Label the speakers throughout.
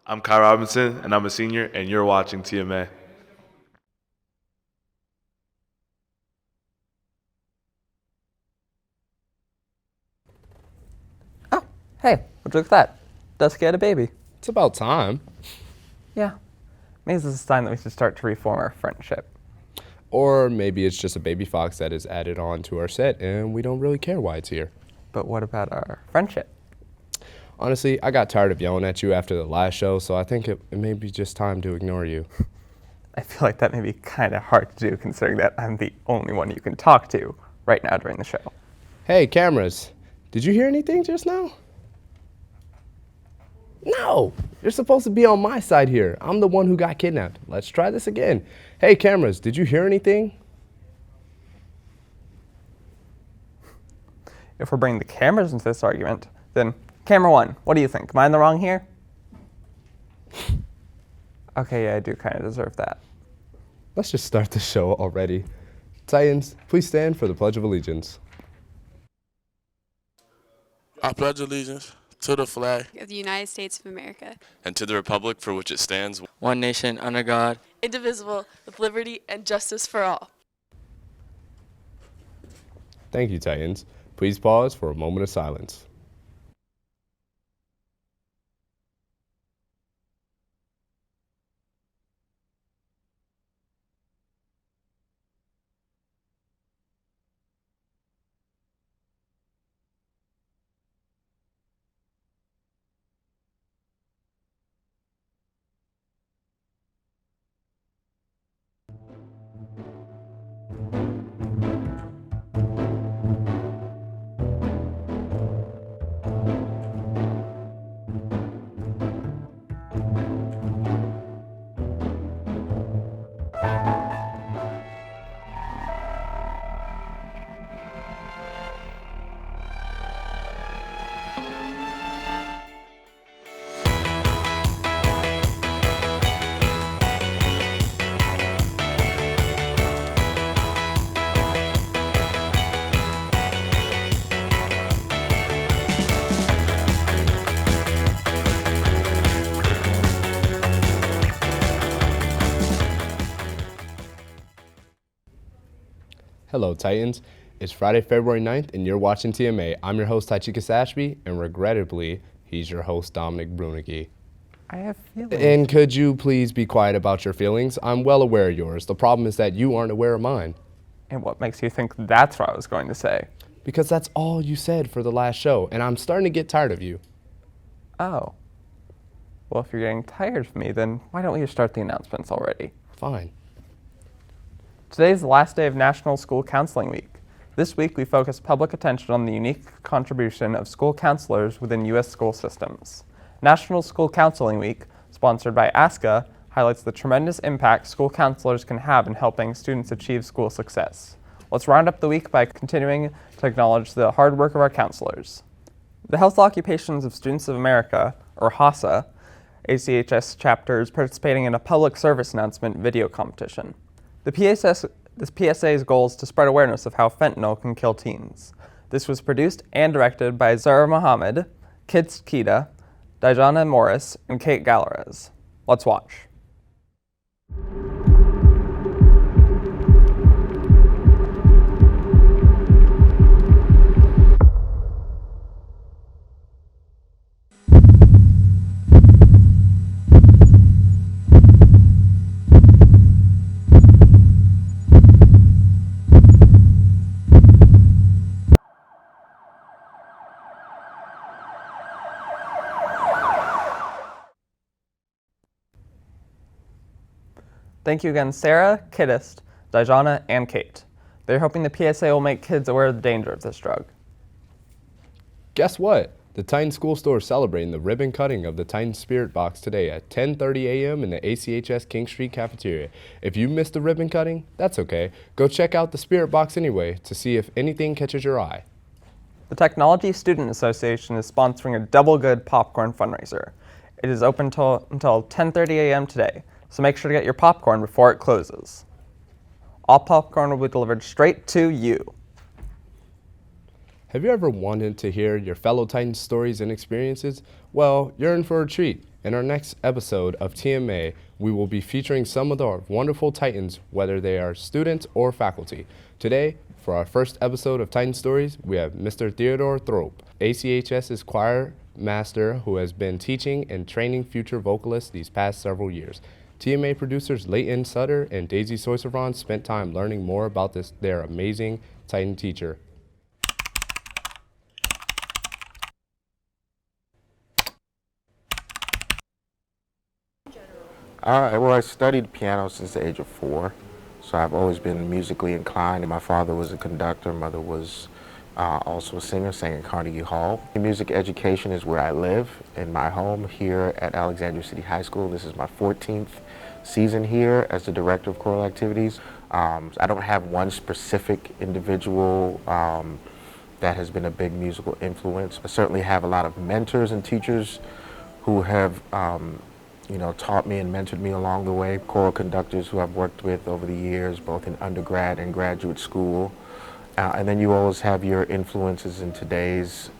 Speaker 1: I'm Kai Robinson, and I'm a senior, and you're watching TMA.
Speaker 2: Oh, hey, would you look at that? Dusky had a baby.
Speaker 3: It's about time.
Speaker 2: Yeah. Maybe this is a sign that we should start to reform our friendship.
Speaker 3: Or maybe it's just a baby fox that is added on to our set and we don't really care why it's here.
Speaker 2: But what about our friendship?
Speaker 3: Honestly, I got tired of yelling at you after the last show, so I think it may be just time to ignore you.
Speaker 2: I feel like that may be kind of hard to do considering that I'm the only one you can talk to right now during the show.
Speaker 3: Hey, cameras, did you hear anything just now? No, you're supposed to be on my side here. I'm the one who got kidnapped. Let's try this again. Hey, cameras, did you hear anything?
Speaker 2: If we're bringing the cameras into this argument, then camera one, what do you think? Am I in the wrong here? Okay, yeah, I do kind of deserve that.
Speaker 3: Let's just start the show already. Titans, please stand for the Pledge of Allegiance.
Speaker 4: I pledge allegiance to the flag
Speaker 5: of the United States of America,
Speaker 6: and to the republic for which it stands,
Speaker 7: one nation under God,
Speaker 8: indivisible, with liberty and justice for all.
Speaker 3: Thank you, Titans. Please pause for a moment of silence. Hello, Titans. It's Friday, February 9th, and you're watching TMA. I'm your host, Tychicus Ashby, and regrettably, he's your host, Dominic Bruinooge.
Speaker 2: I have feelings.
Speaker 3: And could you please be quiet about your feelings? I'm well aware of yours. The problem is that you aren't aware of mine.
Speaker 2: And what makes you think that's what I was going to say?
Speaker 3: Because that's all you said for the last show, and I'm starting to get tired of you.
Speaker 2: Oh. Well, if you're getting tired of me, then why don't we just start the announcements already?
Speaker 3: Fine.
Speaker 2: Today is the last day of National School Counseling Week. This week, we focus public attention on the unique contribution of school counselors within U.S. school systems. National School Counseling Week, sponsored by ASCA, highlights the tremendous impact school counselors can have in helping students achieve school success. Let's round up the week by continuing to acknowledge the hard work of our counselors. The Health Occupations of Students of America, or HASA, ACHS chapter is participating in a public service announcement video competition. The PSA's goal is to spread awareness of how fentanyl can kill teens. This was produced and directed by Zara Mohammed, Kit Skida, Dijana Morris, and Kate Galarez. Let's watch. Thank you again, Sarah, Kittist, Dijana, and Kate. They're hoping the PSA will make kids aware of the danger of this drug.
Speaker 3: Guess what? The Titan School Store is celebrating the ribbon cutting of the Titan Spirit Box today at 10:30 a.m. in the ACHS King Street cafeteria. If you missed the ribbon cutting, that's okay. Go check out the Spirit Box anyway to see if anything catches your eye.
Speaker 2: The Technology Student Association is sponsoring a Double Good popcorn fundraiser. It is open until 10:30 a.m. today, so make sure to get your popcorn before it closes. All popcorn will be delivered straight to you.
Speaker 3: Have you ever wanted to hear your fellow Titans stories and experiences? Well, you're in for a treat. In our next episode of TMA, we will be featuring some of our wonderful Titans, whether they are students or faculty. Today, for our first episode of Titan Stories, we have Mr. Theodore Thrope, ACHS's choir master who has been teaching and training future vocalists these past several years. TMA producers Leighton, Sutter, and Daisy Soisuvarn spent time learning more about their amazing Titan teacher.
Speaker 7: Well, I studied piano since the age of 4, so I've always been musically inclined. My father was a conductor, mother was also a singer, sang at Carnegie Hall. Music education is where I live, in my home here at Alexandria City High School. This is my 14th season here as the director of choral activities. I don't have one specific individual that has been a big musical influence. I certainly have a lot of mentors and teachers who have taught me and mentored me along the way. Choral conductors who I've worked with over the years, both in undergrad and graduate school. And then you always have your influences in today's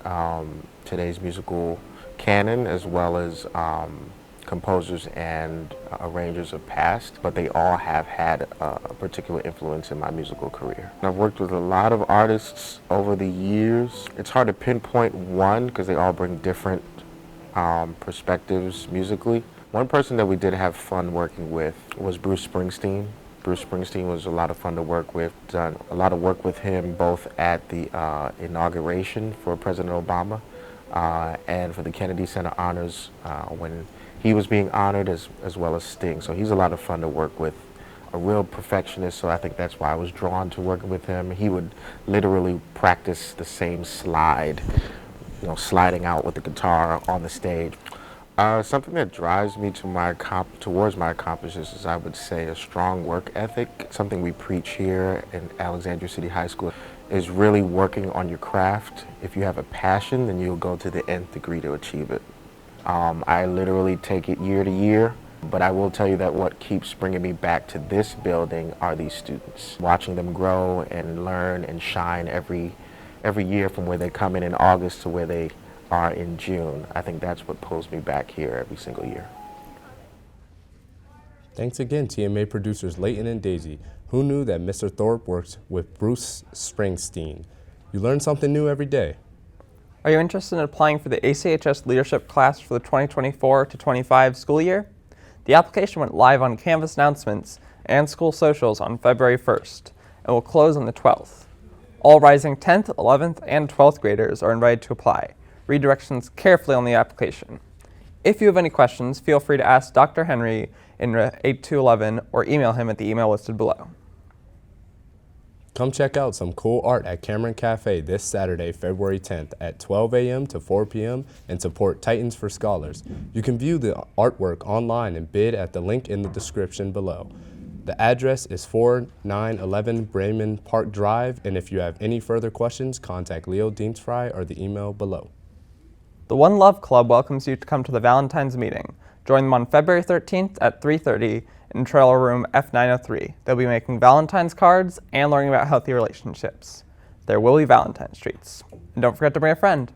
Speaker 7: musical canon, as well as composers and arrangers of past, but they all have had a particular influence in my musical career. I've worked with a lot of artists over the years. It's hard to pinpoint one because they all bring different perspectives musically. One person that we did have fun working with was Bruce Springsteen. Bruce Springsteen was a lot of fun to work with. Done a lot of work with him both at the inauguration for President Obama and for the Kennedy Center Honors when he was being honored, as well as Sting. So he's a lot of fun to work with. A real perfectionist, so I think that's why I was drawn to working with him. He would literally practice the same slide, sliding out with the guitar on the stage. Something that drives me to towards my accomplishments is, I would say, a strong work ethic. Something we preach here in Alexandria City High School is really working on your craft. If you have a passion, then you'll go to the nth degree to achieve it. I literally take it year to year, but I will tell you that what keeps bringing me back to this building are these students. Watching them grow and learn and shine every year, from where they come in August to where they are in June. I think that's what pulls me back here every single year.
Speaker 3: Thanks again, TMA producers Leighton and Daisy. Who knew that Mr. Thorpe works with Bruce Springsteen? You learn something new every day.
Speaker 2: Are you interested in applying for the ACHS leadership class for the 2024 to 25 school year? The application went live on Canvas announcements and school socials on February 1st and will close on the 12th. All rising 10th, 11th, and 12th graders are invited to apply. Read directions carefully on the application. If you have any questions, feel free to ask Dr. Henry in 8211 or email him at the email listed below.
Speaker 3: Come check out some cool art at Cameron Cafe this Saturday, February 10th at 12 a.m. to 4 p.m. and support Titans for Scholars. You can view the artwork online and bid at the link in the description below. The address is 4911 Bremen Park Drive, and if you have any further questions, contact Leo Dienstfrei or the email below.
Speaker 2: The One Love Club welcomes you to come to the Valentine's meeting. Join them on February 13th at 3:30 in trailer room F903. They'll be making Valentine's cards and learning about healthy relationships. There will be Valentine's treats. And don't forget to bring a friend.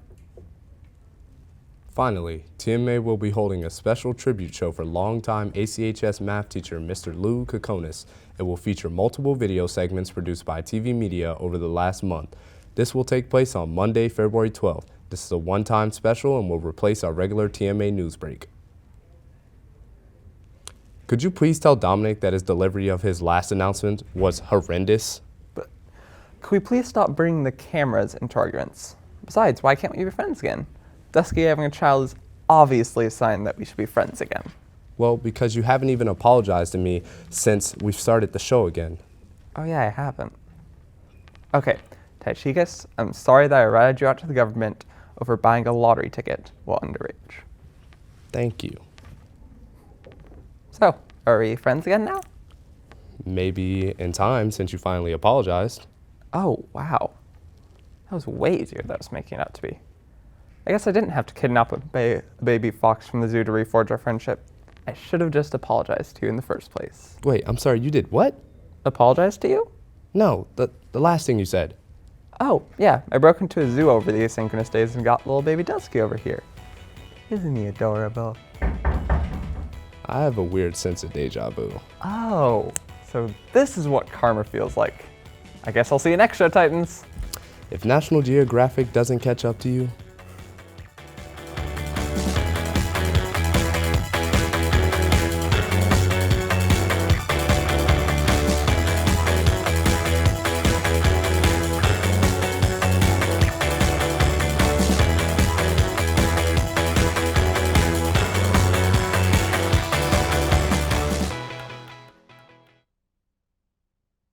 Speaker 3: Finally, TMA will be holding a special tribute show for longtime ACHS math teacher Mr. Lou Kokonis. It will feature multiple video segments produced by TV Media over the last month. This will take place on Monday, February 12th. This is a one-time special and will replace our regular TMA news break. Could you please tell Dominic that his delivery of his last announcement was horrendous?
Speaker 2: But could we please stop bringing the cameras into arguments? Besides, why can't we be friends again? Dusky having a child is obviously a sign that we should be friends again.
Speaker 3: Well, because you haven't even apologized to me since we've started the show again.
Speaker 2: Oh yeah, I haven't. Okay, Tychicus, I'm sorry that I ratted you out to the government over buying a lottery ticket while underage.
Speaker 3: Thank you.
Speaker 2: So, are we friends again now?
Speaker 3: Maybe in time, since you finally apologized.
Speaker 2: Oh, wow. That was way easier than I was making it out to be. I guess I didn't have to kidnap a baby fox from the zoo to reforge our friendship. I should have just apologized to you in the first place.
Speaker 3: Wait, I'm sorry, you did what?
Speaker 2: Apologize to you?
Speaker 3: No, the last thing you said.
Speaker 2: Oh, yeah, I broke into a zoo over the asynchronous days and got little baby Dusky over here. Isn't he adorable?
Speaker 3: I have a weird sense of deja vu.
Speaker 2: Oh, so this is what karma feels like. I guess I'll see you next show, Titans.
Speaker 3: If National Geographic doesn't catch up to you,